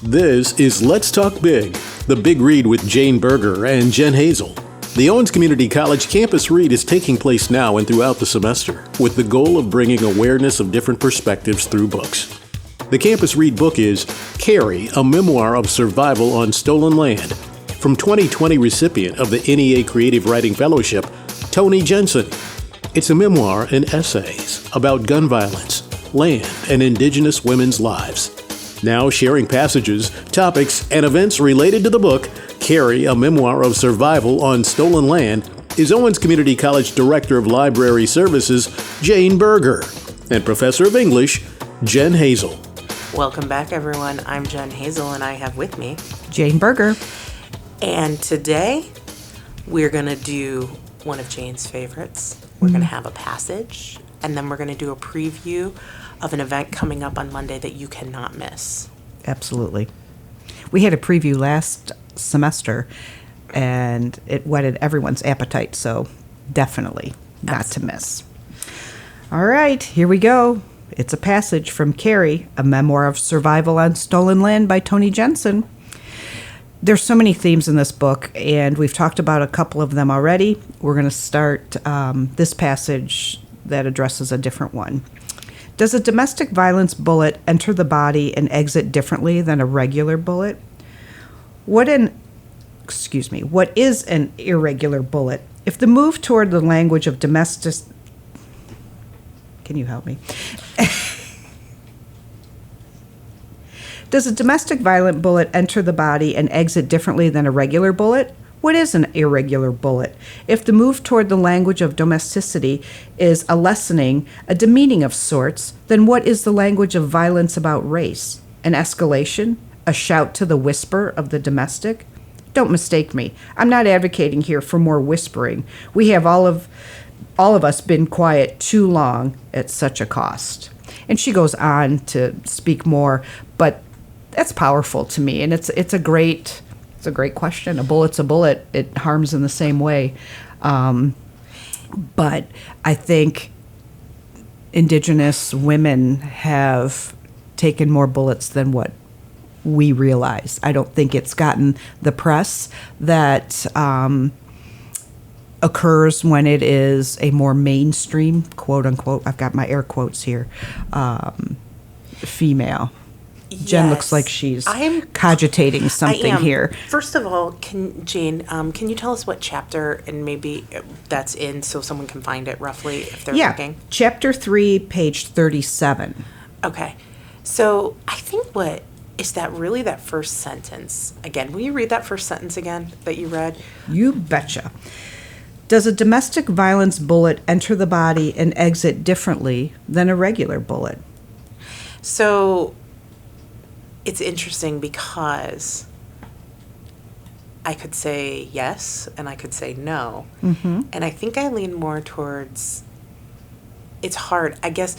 This is Let's Talk Big, the big read with Jane Berger and Jen Hazel. The Owens Community College Campus Read is taking place now and throughout the semester, with the goal of bringing awareness of different perspectives through books. The Campus Read book is Carrie, a Memoir of Survival on Stolen Land, from 2020 recipient of the NEA Creative Writing Fellowship, Toni Jensen. It's a memoir and essays about gun violence, land, and Indigenous women's lives. Now sharing passages, topics, and events related to the book, Carrie, a Memoir of Survival on Stolen Land, is Owens Community College Director of Library Services, Jane Berger, and Professor of English, Jen Hazel. Welcome back, everyone. I'm Jen Hazel, and I have with me Jane Berger. And today, we're going to do one of Jane's favorites. We're going to have a passage, and then we're going to do a preview of an event coming up on Monday that you cannot miss. Absolutely. We had a preview last semester, and it whetted everyone's appetite, so definitely not to miss. All right, here we go. It's a passage from Carrie, a Memoir of Survival on Stolen Land by Toni Jensen. There's so many themes in this book, and we've talked about a couple of them already. We're going to start this passage that addresses a different one. Does a domestic violence bullet enter the body and exit differently than a regular bullet? What is an irregular bullet? If the move toward the language of domestic... Can you help me? Does a domestic violent bullet enter the body and exit differently than a regular bullet? What is an irregular bullet? If the move toward the language of domesticity is a lessening, a demeaning of sorts, then what is the language of violence about race? An escalation? A shout to the whisper of the domestic? Don't mistake me. I'm not advocating here for more whispering. We have all of us been quiet too long at such a cost. And she goes on to speak more, but that's powerful to me, and it's a great question. A bullet's a bullet. It harms in the same way, but I think Indigenous women have taken more bullets than what we realize. I don't think it's gotten the press that occurs when it is a more mainstream, quote unquote, I've got my air quotes here, female. Jen looks like she's cogitating something here. First of all, Jane, can you tell us what chapter and maybe that's in so someone can find it roughly if they're looking? Yeah, chapter 3, page 37. Okay. So I think is that really that first sentence? Again, will you read that first sentence again that you read? You betcha. Does a domestic violence bullet enter the body and exit differently than a regular bullet? So it's interesting because I could say yes and I could say no. Mm-hmm. And I think I lean more towards it's hard. I guess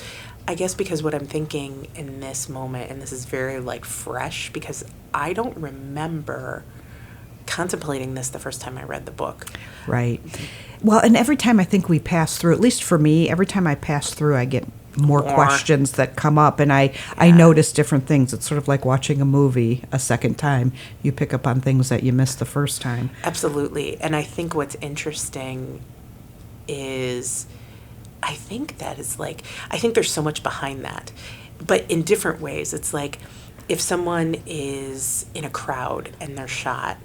because what I'm thinking in this moment, and this is very fresh, because I don't remember contemplating this the first time I read the book. Right. Well, and every time I think we pass through, at least for me, every time I pass through, I get more questions that come up, and I notice different things. It's sort of like watching a movie a second time. You pick up on things that you missed the first time. Absolutely. And I think what's interesting is I think there's so much behind that, but in different ways. It's like if someone is in a crowd and they're shot,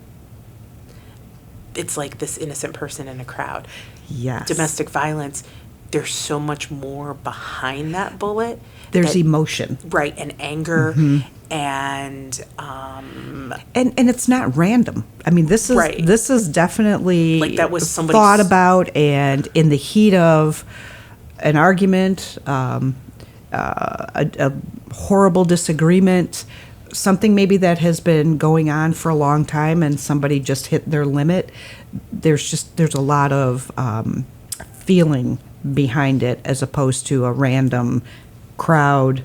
it's like this innocent person in a crowd. Yes. Domestic violence, there's so much more behind that bullet. There's emotion. Right, and anger, and it's not random. I mean, this is definitely that was somebody thought about, and in the heat of an argument, a horrible disagreement, something maybe that has been going on for a long time, and somebody just hit their limit. There's a lot of feeling behind it, as opposed to a random crowd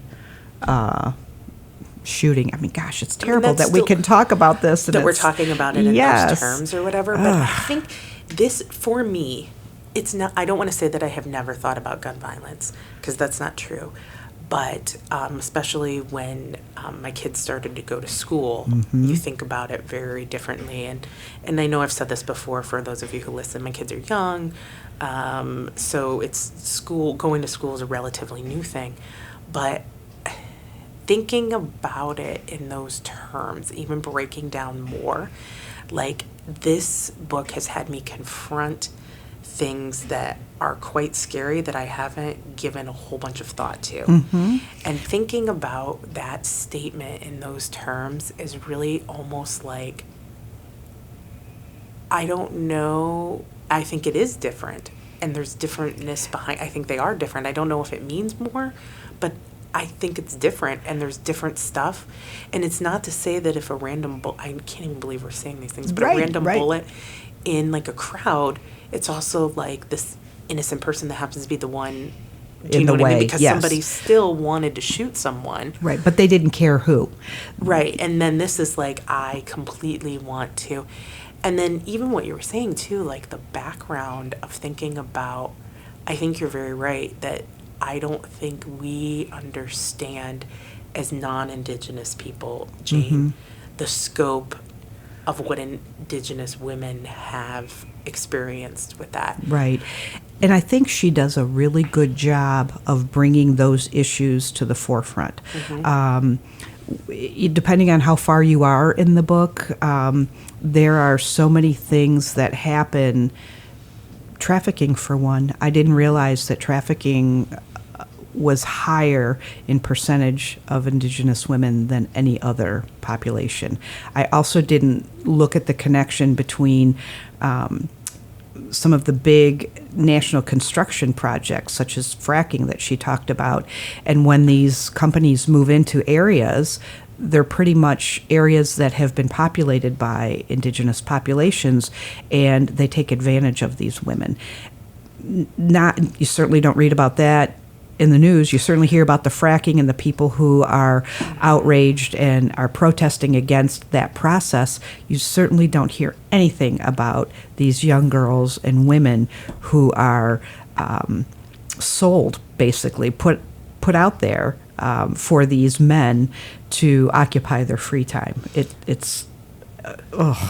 shooting. I mean, gosh, it's terrible that we can talk about this. That we're talking about it in those terms or whatever. But I think this, for me, it's not. I don't want to say that I have never thought about gun violence, because that's not true. But especially when my kids started to go to school, you think about it very differently. And I know I've said this before for those of you who listen, my kids are young. So going to school is a relatively new thing. But thinking about it in those terms, even breaking down more, like this book has had me confront things that are quite scary that I haven't given a whole bunch of thought to. And thinking about that statement in those terms is really almost like, I don't know, I think it is different. And there's differentness behind, I think they are different. I don't know if it means more, but I think it's different, and there's different stuff. And it's not to say that if a random I can't even believe we're saying these things, but a random bullet in like a crowd, it's also like this innocent person that happens to be the one, do you know what I mean? Because somebody still wanted to shoot someone. Right, but they didn't care who. Right, and then this is like, I completely want to. And then even what you were saying too, like the background of thinking about, I think you're very right, that I don't think we understand as non-Indigenous people, Jane, the scope of what Indigenous women have experienced with that. Right. And I think she does a really good job of bringing those issues to the forefront. Depending on how far you are in the book, there are so many things that happen. Trafficking, for one. I didn't realize that trafficking was higher in percentage of Indigenous women than any other population. I also didn't look at the connection between some of the big national construction projects, such as fracking that she talked about. And when these companies move into areas, they're pretty much areas that have been populated by Indigenous populations, and they take advantage of these women. You certainly don't read about that in the news. You certainly hear about the fracking and the people who are outraged and are protesting against that process. You certainly don't hear anything about these young girls and women who are sold, basically, put out there for these men to occupy their free time.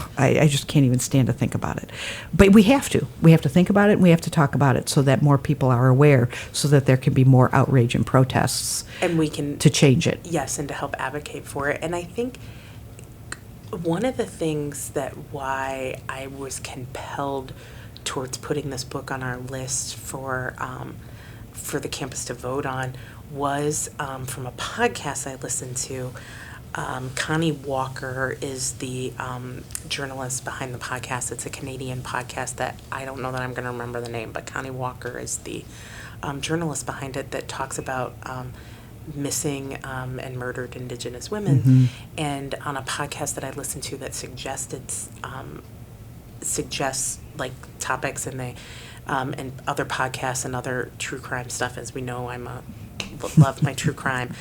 I just can't even stand to think about it. But we have to. We have to think about it, and we have to talk about it so that more people are aware, so that there can be more outrage and protests. And we can to change it. Yes, and to help advocate for it. And I think one of the things that why I was compelled towards putting this book on our list for the campus to vote on was from a podcast I listened to. Connie Walker is the journalist behind the podcast. It's a Canadian podcast that I don't know that I'm going to remember the name, but Connie Walker is the journalist behind it that talks about missing and murdered Indigenous women. And on a podcast that I listened to that suggests like topics and other podcasts and other true crime stuff. As we know, love my true crime.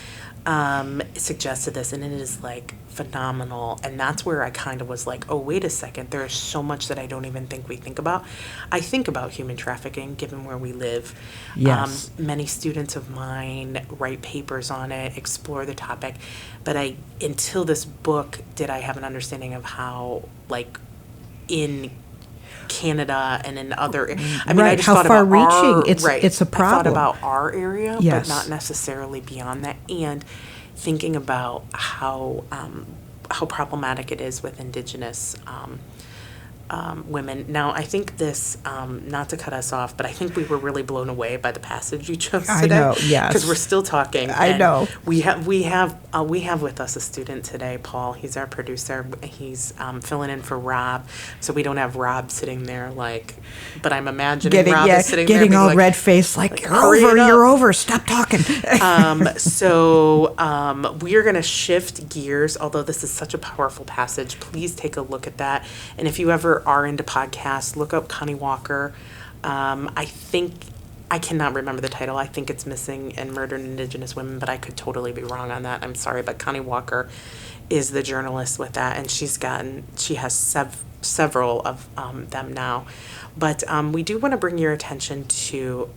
Suggested this, and it is like phenomenal. And that's where I kind of was like, oh, wait a second, there is so much that I don't even think we think about. I think about human trafficking given where we live. Yes. Many students of mine write papers on it, explore the topic, but until this book did I have an understanding of how, like, in Canada and in other, I mean, I just how thought far about reaching it's a problem. I thought about our area, Yes. but not necessarily beyond that. And thinking about how problematic it is with Indigenous women. Now, I think this, not to cut us off, but I think we were really blown away by the passage you chose today. I know, yes. Because we're still talking. I know. We have with us a student today, Paul. He's our producer. He's filling in for Rob, so we don't have Rob sitting there but I'm imagining Rob is sitting there getting all like, red-faced, like hurry it up. you're over, stop talking. So we are going to shift gears, although this is such a powerful passage. Please take a look at that. And if you ever are into podcasts, look up Connie Walker. I cannot remember the title. I think it's Missing and Murdered Indigenous Women, but I could totally be wrong on that. I'm sorry, but Connie Walker is the journalist with that, and she has several of them now. But we do want to bring your attention to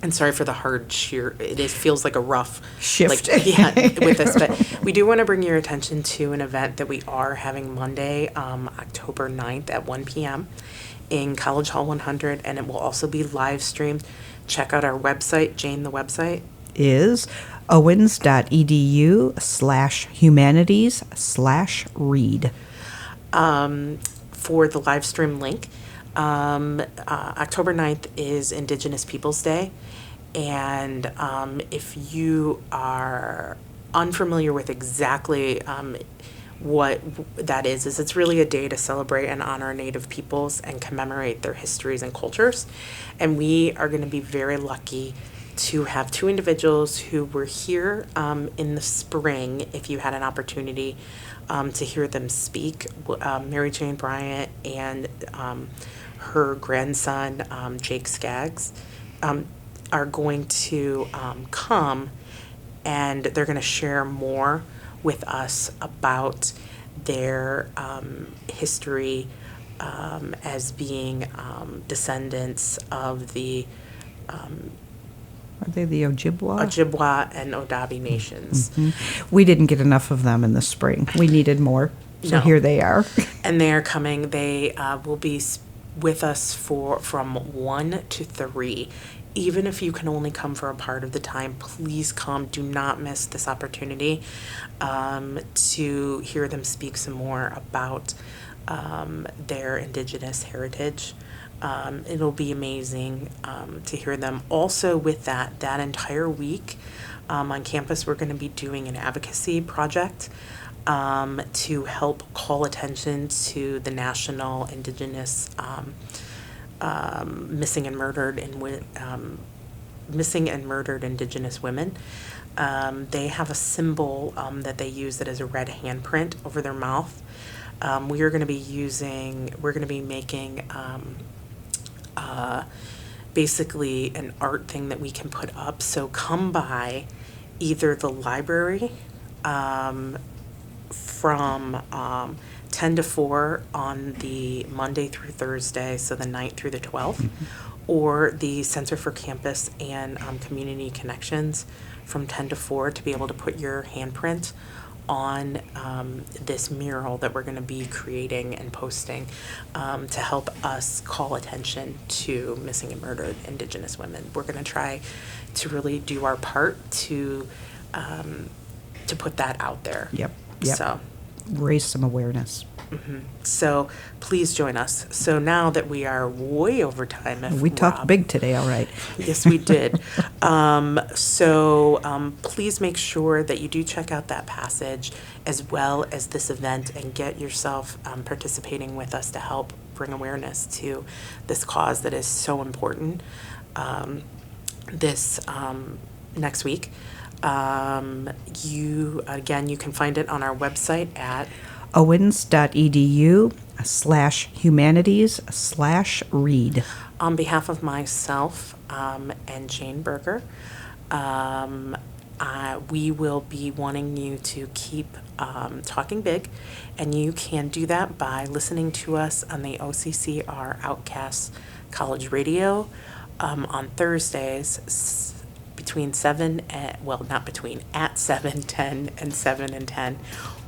And sorry for the hard sheer. Feels like a rough Shift. with this, but we do want to bring your attention to an event that we are having Monday, October 9th at 1 p.m. in College Hall 100, and it will also be live streamed. Check out our website, Jane, the website. Is owens.edu/humanities/read. For the live stream link, October 9th is Indigenous Peoples Day. And if you are unfamiliar with exactly what that is it's really a day to celebrate and honor Native peoples and commemorate their histories and cultures. And we are going to be very lucky to have two individuals who were here in the spring, if you had an opportunity to hear them speak. Mary Jane Bryant and her grandson, Jake Skaggs, are going to come, and they're going to share more with us about their history as being descendants of the Are they the Ojibwa? Ojibwa and Odabi nations. Mm-hmm. We didn't get enough of them in the spring. We needed more. So No. here they are. And they are coming. They will be with us from 1 to 3. Even if you can only come for a part of the time, please come. Do not miss this opportunity to hear them speak some more about their Indigenous heritage. It'll be amazing to hear them. Also, with that entire week on campus, we're going to be doing an advocacy project to help call attention to the National Indigenous Missing and Murdered Indigenous Women. They have a symbol that they use that is a red handprint over their mouth. We're going to be making basically an art thing that we can put up. So come by either the library from 10 to 4 on the Monday through Thursday, so the 9th through the 12th, or the Center for Campus and Community Connections from 10 to 4 to be able to put your handprint on this mural that we're going to be creating and posting to help us call attention to missing and murdered Indigenous women. We're going to try to really do our part to put that out there. Yep. So. Raise some awareness. So please join us. So now that we are way over time, We talked big today, all right. Yes, we did. Please make sure that you do check out that passage as well as this event and get yourself participating with us to help bring awareness to this cause that is so important this next week. You can find it on our website at owens.edu/humanities/read. On behalf of myself and Jane Berger, we will be wanting you to keep talking big, and you can do that by listening to us on the OCCR Outcasts College Radio on Thursdays between 7 and, at 7, 10, and 7 and 10.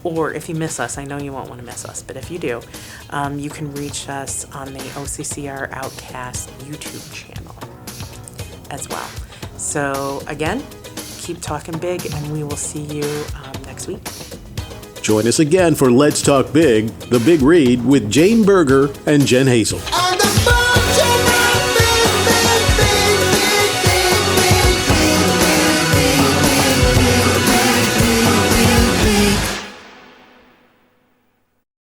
Or if you miss us, I know you won't want to miss us, but if you do, you can reach us on the OCCR Outcast YouTube channel as well. So again, keep talking big, and we will see you next week. Join us again for Let's Talk Big, The Big Read with Jane Berger and Jen Hazel.